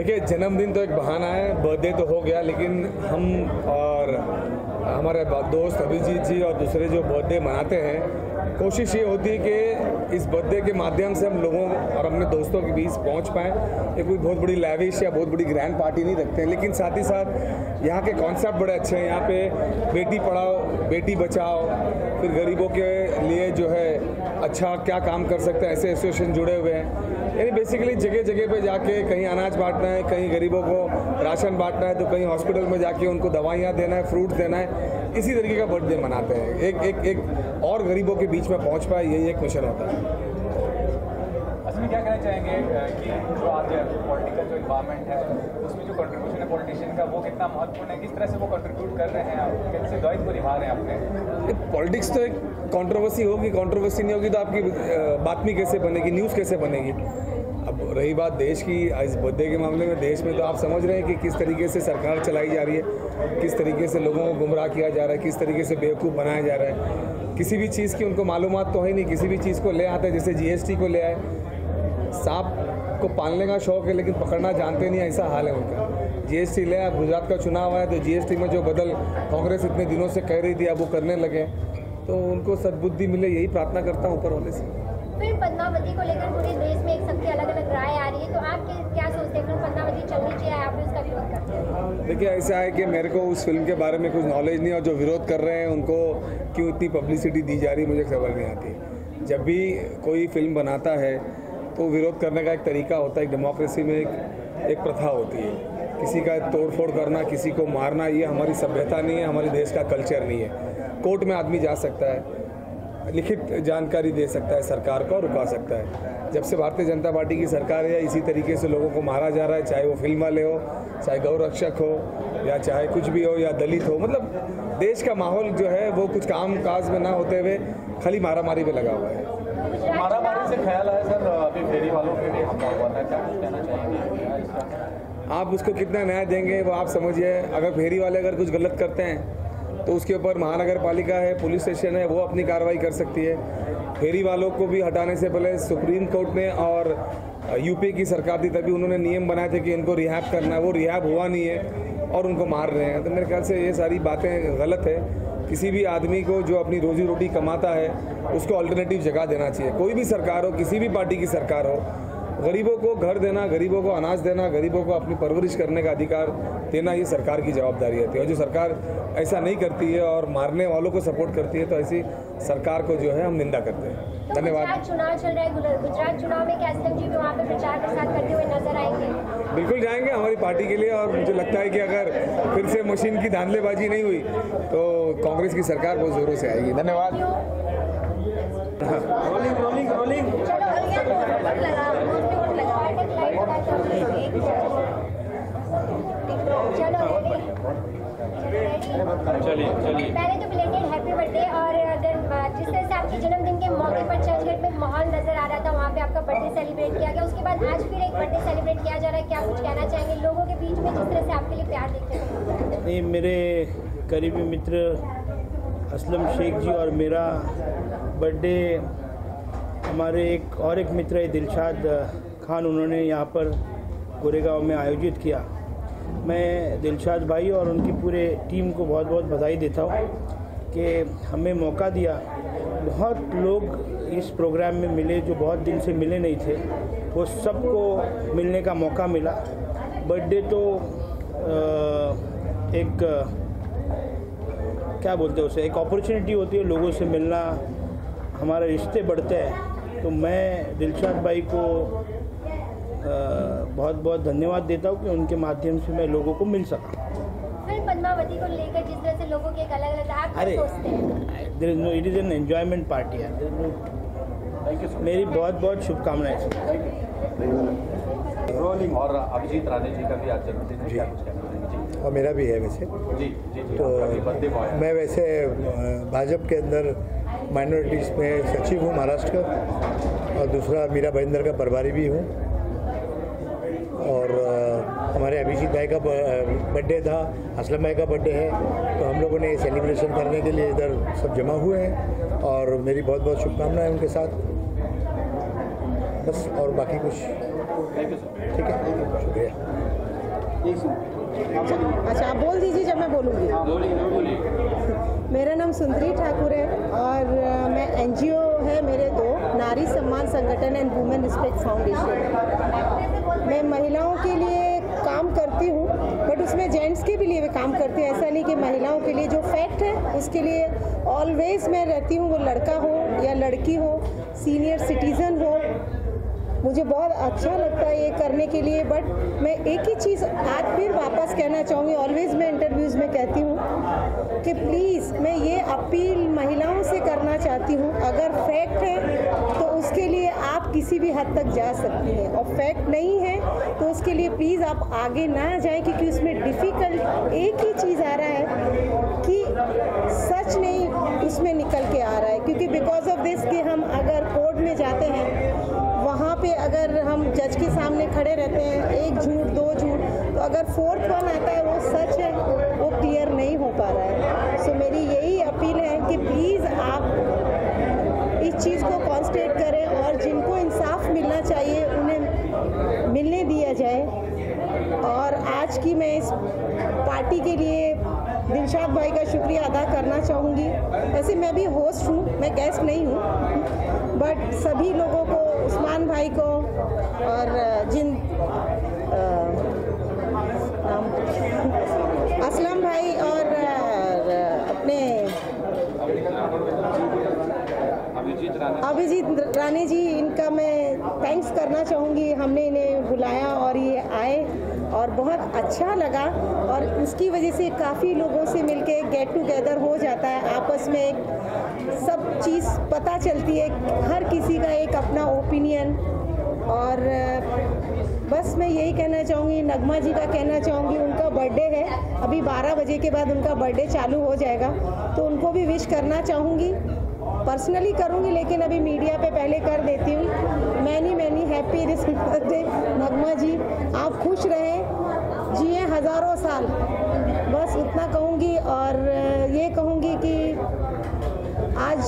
देखिए, जन्मदिन तो एक बहाना है, बर्थडे तो हो गया, लेकिन हम और हमारे दोस्त अभिजीत जी और दूसरे जो बर्थडे मनाते हैं, कोशिश ये होती है कि इस बर्थडे के माध्यम से हम लोगों और अपने दोस्तों के बीच पहुंच पाएँ। ये कोई बहुत बड़ी लैविश या बहुत बड़ी ग्रैंड पार्टी नहीं रखते हैं, लेकिन साथ ही साथ यहाँ के कॉन्सेप्ट बड़े अच्छे हैं। यहाँ पे बेटी पढ़ाओ, बेटी बचाओ, फिर गरीबों के लिए जो है अच्छा क्या काम कर सकते हैं, ऐसे एसोसिएशन जुड़े हुए हैं। यानी बेसिकली जगह जगह पे जाके कहीं अनाज बांटना है, कहीं गरीबों को राशन बांटना है, तो कहीं हॉस्पिटल में जाके उनको दवाइयाँ देना है, फ्रूट देना है। इसी तरीके का बर्थडे मनाते हैं, एक और गरीबों के बीच में पहुंच पाए, यही एक मिशन होता है। असली क्या कहना चाहेंगे कि जो आज पॉलिटिकल जो इन्वायरमेंट है उसमें जो कंट्रीब्यूशन है पॉलिटिशियन का, वो कितना महत्वपूर्ण है, किस तरह से वो कंट्रीब्यूट कर रहे हैं, कैसे दायित्व को निभा रहे हैं अपने? पॉलिटिक्स तो एक कंट्रोवर्सी होगी, कंट्रोवर्सी नहीं होगी तो आपकी बातमी कैसे बनेगी, न्यूज़ कैसे बनेगी। अब रही बात देश की, इस बर्थडे के मामले में देश में तो आप समझ रहे हैं कि किस तरीके से सरकार चलाई जा रही है, किस तरीके से लोगों को गुमराह किया जा रहा है, किस तरीके से बेवकूफ़ बनाया जा रहा है। किसी भी चीज़ की उनको मालूमात तो है नहीं, किसी भी चीज़ को ले आते हैं, जैसे GST को ले आए। सांप को पालने का शौक है लेकिन पकड़ना जानते नहीं, ऐसा हाल है उनका। GST ले आए, गुजरात का चुनाव आया तो GST में जो बदल कांग्रेस इतने दिनों से कह रही थी अब वो करने लगे, तो उनको सद्बुद्धि मिले, यही प्रार्थना करता हूँ ऊपर वाले से। फिल्म पद्मावती को लेकर पूरे देश में एक सबकी अलग अलग राय आ रही है, तो आप क्या सोचते हैं, फिल्म पद्मावती चलनी चाहिए, आप भी उसका विरोध करते हैं? देखिए, ऐसा है कि मेरे को उस फिल्म के बारे में कुछ नॉलेज नहीं, और जो विरोध कर रहे हैं उनको क्यों इतनी पब्लिसिटी दी जा रही है मुझे खबर नहीं आती। जब भी कोई फिल्म बनाता है तो विरोध करने का एक तरीका होता है, डेमोक्रेसी में एक प्रथा होती है। किसी का तोड़फोड़ करना, किसी को मारना, ये हमारी सभ्यता नहीं है, हमारे देश का कल्चर नहीं है। कोर्ट में आदमी जा सकता है, लिखित जानकारी दे सकता है सरकार को, रुका सकता है। जब से भारतीय जनता पार्टी की सरकार है, इसी तरीके से लोगों को मारा जा रहा है, चाहे वो फिल्म वाले हो, चाहे गौ रक्षक हो, या चाहे कुछ भी हो, या दलित हो। मतलब देश का माहौल जो है वो कुछ काम काज में ना होते हुए खाली मारामारी पे लगा हुआ है। मारामारी से ख्याल आया सर, अभी फेरी वालों पे भी हमला हुआ था, क्या कुछ कहना चाहेंगे? आप उसको कितना न्याय देंगे वो आप समझिए। अगर फेरी वाले अगर कुछ गलत करते हैं तो उसके ऊपर महानगर पालिका है, पुलिस स्टेशन है, वो अपनी कार्रवाई कर सकती है। फेरी वालों को भी हटाने से पहले सुप्रीम कोर्ट ने और यूपी की सरकार थी तभी उन्होंने नियम बनाए थे कि इनको रिहैब करना है, वो रिहैब हुआ नहीं है और उनको मार रहे हैं। तो मेरे ख्याल से ये सारी बातें गलत है। किसी भी आदमी को जो अपनी रोजी रोटी कमाता है उसको अल्टरनेटिव जगह देना चाहिए। कोई भी सरकार हो, किसी भी पार्टी की सरकार हो, गरीबों को घर देना, गरीबों को अनाज देना, गरीबों को अपनी परवरिश करने का अधिकार देना, ये सरकार की जवाबदारी होती है। और जो सरकार ऐसा नहीं करती है और मारने वालों को सपोर्ट करती है तो ऐसी सरकार को जो है हम निंदा करते हैं। तो धन्यवाद। गुजरात चुनाव चल रहा है, गुजरात चुनाव में क्या एसएम जी भी वहाँ पे प्रचार प्रसार करते हुए नजर आएंगे? बिल्कुल जाएंगे हमारी पार्टी के लिए, और मुझे लगता है कि अगर फिर से मशीन की धांधलेबाजी नहीं हुई तो कांग्रेस की सरकार बहुत जोरों से आएगी। धन्यवाद। रोलिंग रोलिंग रोलिंग चलिए चलिए। पहले तो बिलेटेड हैप्पी बर्थडे। और अगर जिस तरह से आपके जन्मदिन के मौके पर चर्चगेट में माहौल नजर आ रहा था, वहाँ पे आपका बर्थडे सेलिब्रेट किया गया, उसके बाद आज फिर एक बर्थडे सेलिब्रेट किया जा रहा है, क्या कुछ कहना चाहेंगे लोगों के बीच में जिस तरह से आपके लिए प्यार देखने को मिल रहा है? नहीं, मेरे करीबी मित्र असलम शेख जी और मेरा बर्थडे, हमारे एक मित्र है दिलशाद खान, उन्होंने यहाँ पर गोरेगांव में आयोजित किया। मैं दिलशाद भाई और उनकी पूरे टीम को बहुत बहुत बधाई देता हूँ कि हमें मौका दिया। बहुत लोग इस प्रोग्राम में मिले जो बहुत दिन से मिले नहीं थे, वो सबको मिलने का मौका मिला। बर्थडे तो एक क्या बोलते हैं उसे, एक अपॉर्चुनिटी होती है लोगों से मिलना, हमारे रिश्ते बढ़ते हैं। तो मैं दिलशाद भाई को बहुत बहुत धन्यवाद देता हूँ कि उनके माध्यम से मैं लोगों को मिल सका। फिर पद्मावती को लेकर जिस तरह से लोगों के एक अलग अलग, आप क्या सोचते हैं? There is no, it is an enjoyment party है। मेरी बहुत बहुत शुभकामनाएं। रोलिंग। और अभिजीत राणे जी का भी आज जन्मदिन है, क्या कुछ कहना चाहेंगे? और मेरा भी है वैसे। जी जी। तो मैं वैसे भाजपा के अंदर माइनॉरिटीज़ में सचिव हूँ महाराष्ट्र का, और दूसरा मीरा भाईंदर का प्रभारी भी हूँ। और हमारे अभिजीत भाई का बर्थडे था, असलम भाई का बर्थडे है, तो हम लोगों ने सेलिब्रेशन करने के लिए इधर सब जमा हुए हैं और मेरी बहुत बहुत शुभकामनाएं उनके साथ। बस और बाकी कुछ ठीक है, शुक्रिया। अच्छा, आप बोल दीजिए जब मैं बोलूँगी। मेरा नाम सुंदरी ठाकुर है और मैं एनजीओ है मेरे दो, नारी सम्मान संगठन एंड वुमेन रिस्पेक्ट फाउंडेशन। मैं महिलाओं के लिए काम करती हूँ, बट उसमें जेंट्स के भी लिए काम करती हूँ। ऐसा नहीं कि महिलाओं के लिए जो फैक्ट है उसके लिए ऑलवेज मैं रहती हूँ, वो लड़का हो या लड़की हो, सीनियर सिटीज़न हो। मुझे बहुत अच्छा लगता है ये करने के लिए। बट मैं एक ही चीज़ आज फिर वापस कहना चाहूँगी, ऑलवेज मैं इंटरव्यूज़ में कहती हूँ कि प्लीज़ मैं ये अपील महिलाओं से करना चाहती हूँ, अगर फैक्ट है तो उसके लिए आप किसी भी हद तक जा सकती हैं, और फैक्ट नहीं है तो उसके लिए प्लीज़ आप आगे ना जाएं, क्योंकि उसमें डिफ़िकल्ट एक ही चीज़ आ रहा है कि सच नहीं उसमें निकल के आ रहा है। क्योंकि बिकॉज ऑफ दिस कि हम अगर कोर्ट में जाते हैं, वहाँ पे अगर हम जज के सामने खड़े रहते हैं, एक झूठ दो झूठ, तो अगर फोर्थ वन आता है वो सच है, वो क्लियर नहीं हो पा रहा है। सो मेरी यही अपील है कि प्लीज़ आप इस चीज़ को कॉन्सेंट्रेट करें और जिनको इंसाफ मिलना चाहिए उन्हें मिलने दिया जाए। और आज की मैं इस पार्टी के लिए दिलशाद भाई का शुक्रिया अदा करना चाहूँगी। वैसे मैं भी होस्ट हूँ, मैं गेस्ट नहीं हूँ, बट सभी लोगों को, उस्मान भाई को और जिन असलम भाई और अपने अभिजीत राणे जी, इनका मैं थैंक्स करना चाहूँगी। हमने इन्हें बुलाया और ये आए और बहुत अच्छा लगा, और उसकी वजह से काफ़ी लोगों से मिलके गेट टुगेदर हो जाता है, आपस में एक सब चीज़ पता चलती है, हर किसी का एक अपना ओपिनियन। और बस मैं यही कहना चाहूँगी, नगमा जी का कहना चाहूँगी, उनका बर्थडे है, अभी 12 बजे के बाद उनका बर्थडे चालू हो जाएगा, तो उनको भी विश करना चाहूँगी। पर्सनली करूँगी लेकिन अभी मीडिया पे पहले कर देती हूँ। मैनी हैप्पी रिटर्न बर्थडे नगमा जी, आप खुश रहें, जिए हज़ारों साल, बस उतना कहूँगी। और ये कहूँगी कि आज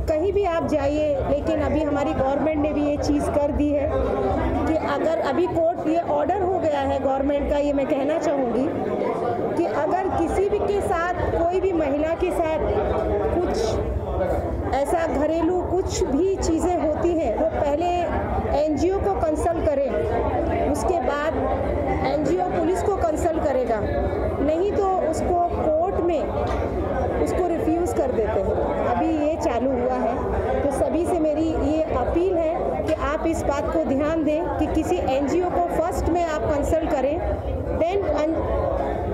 कहीं भी आप जाइए, लेकिन अभी हमारी गवर्नमेंट ने भी ये चीज़ कर दी है कि अगर अभी कोर्ट ये ऑर्डर हो गया है गवर्नमेंट का, ये मैं कहना चाहूँगी कि अगर किसी भी के साथ, कोई भी महिला के साथ कुछ ऐसा घरेलू कुछ भी चीज़ें होती हैं, वो पहले एनजीओ को कंसल्ट करें, उसके बाद एनजीओ पुलिस को कंसल्ट करेगा, नहीं तो उसको कोर्ट में उसको रिफ्यूज़ कर देते हैं। अभी ये चालू हुआ है, तो सभी से मेरी ये अपील है कि आप इस बात को ध्यान दें कि किसी एनजीओ को फर्स्ट में आप कंसल्ट करें, देन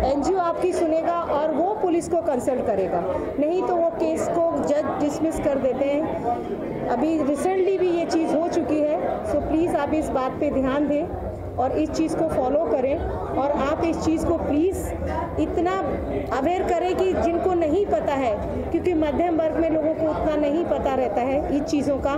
एनजीओ आपकी सुनेगा और वो पुलिस को कंसल्ट करेगा, नहीं तो वो केस को जज डिसमिस कर देते हैं। अभी रिसेंटली भी ये चीज़ हो चुकी है। सो प्लीज़ आप इस बात पे ध्यान दें और इस चीज़ को फॉलो करें, और आप इस चीज़ को प्लीज़ इतना अवेयर करें कि जिनको नहीं पता है, क्योंकि मध्यम वर्ग में लोगों को उतना नहीं पता रहता है इस चीज़ों का,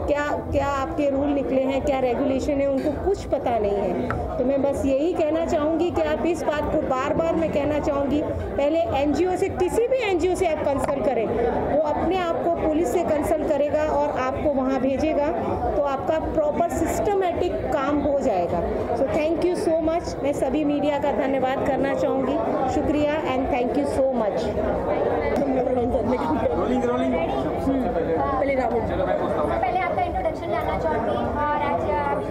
क्या आपके रूल निकले हैं, क्या रेगुलेशन है, उनको कुछ पता नहीं है। तो मैं बस यही कहना चाहूँगी कि आप इस बात को बार बार मैं कहना चाहूँगी, पहले एनजीओ से, किसी भी एनजीओ से आप कंसल्ट करें, वो अपने आप को पुलिस से कंसल्ट करेगा और आपको वहाँ भेजेगा, तो आपका प्रॉपर सिस्टमेटिक काम हो जाएगा। So thank you so much. मैं सभी मीडिया का धन्यवाद करना चाहूँगी, शुक्रिया and thank you so much. पहले आपका इंट्रोडक्शन जानना चाहूँगी, और आज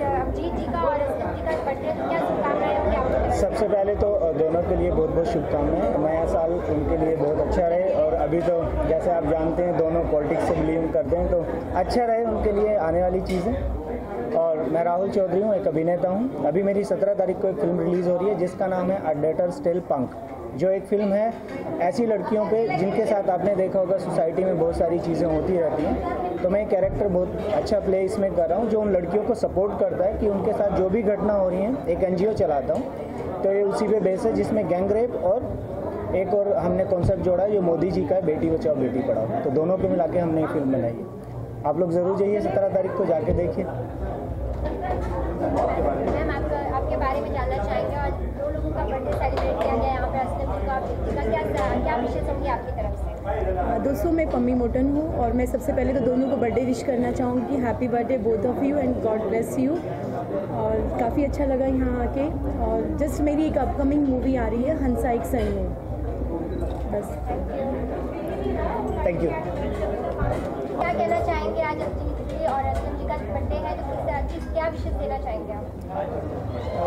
अभिजीत जी का और असलम जी का बर्थडे, क्या शुभकामनाएं होंगी आपको? सबसे पहले तो दोनों के लिए बहुत बहुत शुभकामनाएं। नया साल उनके लिए बहुत अच्छा रहे, और अभी तो जैसे आप जानते हैं दोनों पॉलिटिक्स से बिलीव करते हैं, तो अच्छा रहे उनके लिए आने वाली चीज़ें। और मैं राहुल चौधरी हूँ, एक अभिनेता हूँ। अभी मेरी 17 तारीख को एक फिल्म रिलीज़ हो रही है जिसका नाम है अ डेटर्स टेल पंक, जो एक फ़िल्म है ऐसी लड़कियों पे जिनके साथ आपने देखा होगा सोसाइटी में बहुत सारी चीज़ें होती रहती हैं। तो मैं एक कैरेक्टर बहुत अच्छा प्ले इसमें कर रहा हूँ, जो उन लड़कियों को सपोर्ट करता है कि उनके साथ जो भी घटना हो रही है। एक एनजीओ चलाता हूँ, तो ये उसी पे बेस है, जिसमें गैंग रेप और एक और हमने कॉन्सेप्ट जोड़ा है जो मोदी जी का है, बेटी बचाओ बेटी पढ़ाओ। तो दोनों को मिला के हमने ये फिल्म बनाई है। आप लोग ज़रूर जाइए 17 तारीख को, जाके देखिए। मैम आपके बारे में जानना चाहेंगे, और दो लोगों का बर्थडे सेलिब्रेट किया गया यहाँ पे, असलम जी का क्या विशेष होंगी आपकी तरफ से? दोस्तों, मैं पम्मी मोटन हूँ, और मैं सबसे पहले तो दोनों को बर्थडे विश करना चाहूँगी। Happy birthday both of you and God bless you. और और काफ़ी अच्छा लगा यहाँ आके। और जस्ट मेरी एक अपकमिंग मूवी आ रही है हंसा एक सही में, बस। Thank you. क्या कहना चाहेंगे आज अभिजीत जी और असलम जी का बर्थडे है, तो क्या विशेष देना चाहेंगे आप?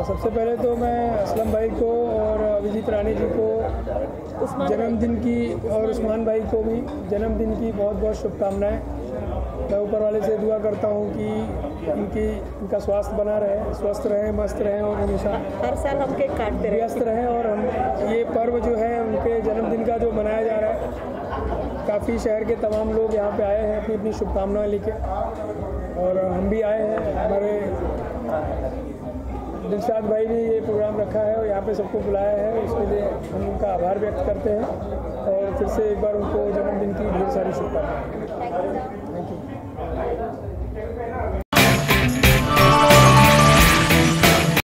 सबसे पहले तो मैं असलम भाई को और अभिजीत रानी जी को जन्मदिन की और उस्मान भाई को भी जन्मदिन की बहुत बहुत शुभकामनाएं। मैं ऊपर वाले से दुआ करता हूं कि इनका स्वास्थ्य बना रहे, स्वस्थ रहें, मस्त रहें और हमेशा हर साल हम केक काटते रहे। व्यस्त रहें। और हम ये पर्व जो है उनके जन्मदिन का जो मनाया जा रहा है, काफ़ी शहर के तमाम लोग यहाँ पे आए हैं अपनी अपनी शुभकामनाएं लेके, और हम भी आए हैं। हमारे दिलशाद भाई ने ये प्रोग्राम रखा है और यहाँ पे सबको बुलाया है, उसके लिए हम उनका आभार व्यक्त करते हैं और फिर से एक बार उनको जन्मदिन की ढेर सारी शुभकामनाएं।